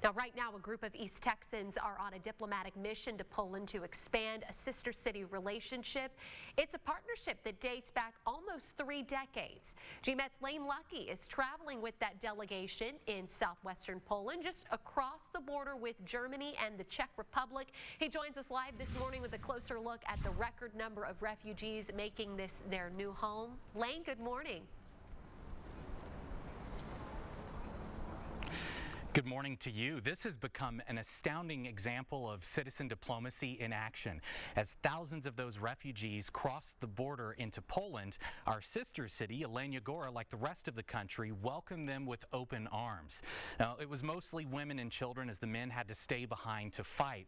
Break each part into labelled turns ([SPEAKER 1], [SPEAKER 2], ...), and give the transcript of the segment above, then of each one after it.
[SPEAKER 1] Now, right now, a group of East Texans are on a diplomatic mission to Poland to expand a sister city relationship. It's a partnership that dates back almost 3 decades. GMET's Luckie is traveling with that delegation in southwestern Poland, just across the border with Germany and the Czech Republic. He joins us live this morning with a closer look at the record number of refugees making this their new home. Lane, good morning.
[SPEAKER 2] Good morning to you. This has become an astounding example of citizen diplomacy in action. As thousands of those refugees crossed the border into Poland, our sister city, Góra, like the rest of the country, welcomed them with open arms. Now, it was mostly women and children as the men had to stay behind to fight.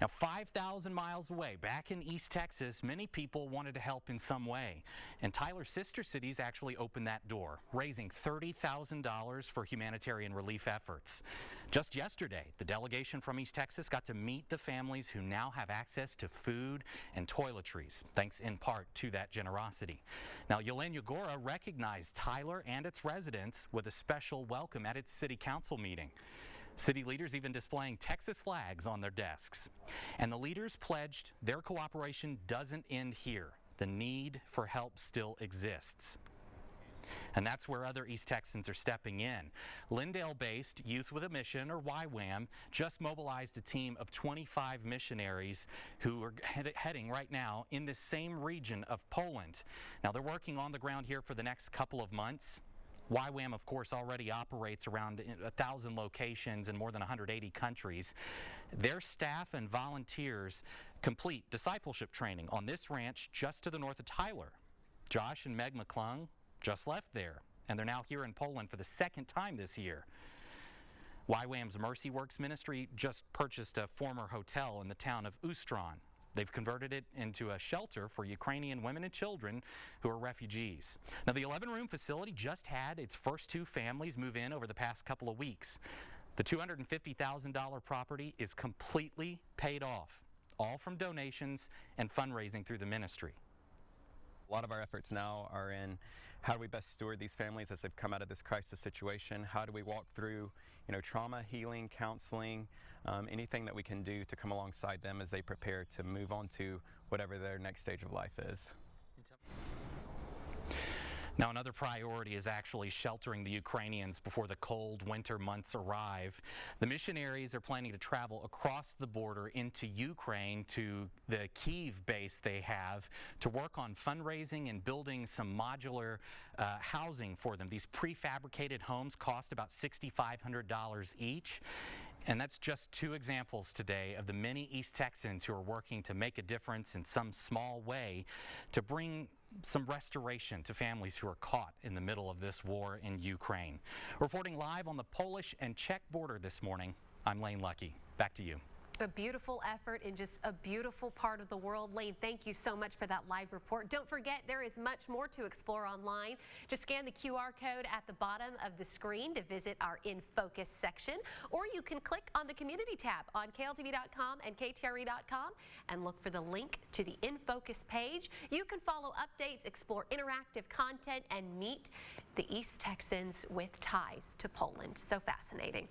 [SPEAKER 2] Now, 5,000 miles away, back in East Texas, many people wanted to help in some way. And Tyler's sister cities actually opened that door, raising $30,000 for humanitarian relief efforts. Just yesterday, the delegation from East Texas got to meet the families who now have access to food and toiletries, thanks in part to that generosity. Now, Góra recognized Tyler and its residents with a special welcome at its city council meeting. City leaders even displaying Texas flags on their desks. And the leaders pledged their cooperation doesn't end here. The need for help still exists. And that's where other East Texans are stepping in. Lindale-based Youth with a Mission, or YWAM, just mobilized a team of 25 missionaries who are heading right now in the same region of Poland. Now, they're working on the ground here for the next couple of months. YWAM, of course, already operates around 1,000 locations in more than 180 countries. Their staff and volunteers complete discipleship training on this ranch just to the north of Tyler. Josh and Meg McClung just left there, and they're now here in Poland for the second time this year. YWAM's Mercy Works ministry just purchased a former hotel in the town of Ustron. They've converted it into a shelter for Ukrainian women and children who are refugees. Now, the 11-room facility just had its first 2 families move in over the past couple of weeks. The $250,000 property is completely paid off, all from donations and fundraising through the ministry.
[SPEAKER 3] A lot of our efforts now are in how do we best steward these families as they've come out of this crisis situation? How do we walk through, trauma, healing, counseling, anything that we can do to come alongside them as they prepare to move on to whatever their next stage of life is.
[SPEAKER 2] Now, another priority is actually sheltering the Ukrainians before the cold winter months arrive. The missionaries are planning to travel across the border into Ukraine to the Kyiv base they have to work on fundraising and building some modular housing for them. These prefabricated homes cost about $6,500 each. And that's just 2 examples today of the many East Texans who are working to make a difference in some small way to bring some restoration to families who are caught in the middle of this war in Ukraine. Reporting live on the Polish and Czech border this morning, I'm Lane Luckie. Back to you.
[SPEAKER 1] A beautiful effort in just a beautiful part of the world. Lane, thank you so much for that live report. Don't forget, there is much more to explore online. Just scan the QR code at the bottom of the screen to visit our In Focus section, or you can click on the community tab on KLTV.com and KTRE.com and look for the link to the In Focus page. You can follow updates, explore interactive content, and meet the East Texans with ties to Poland. So fascinating.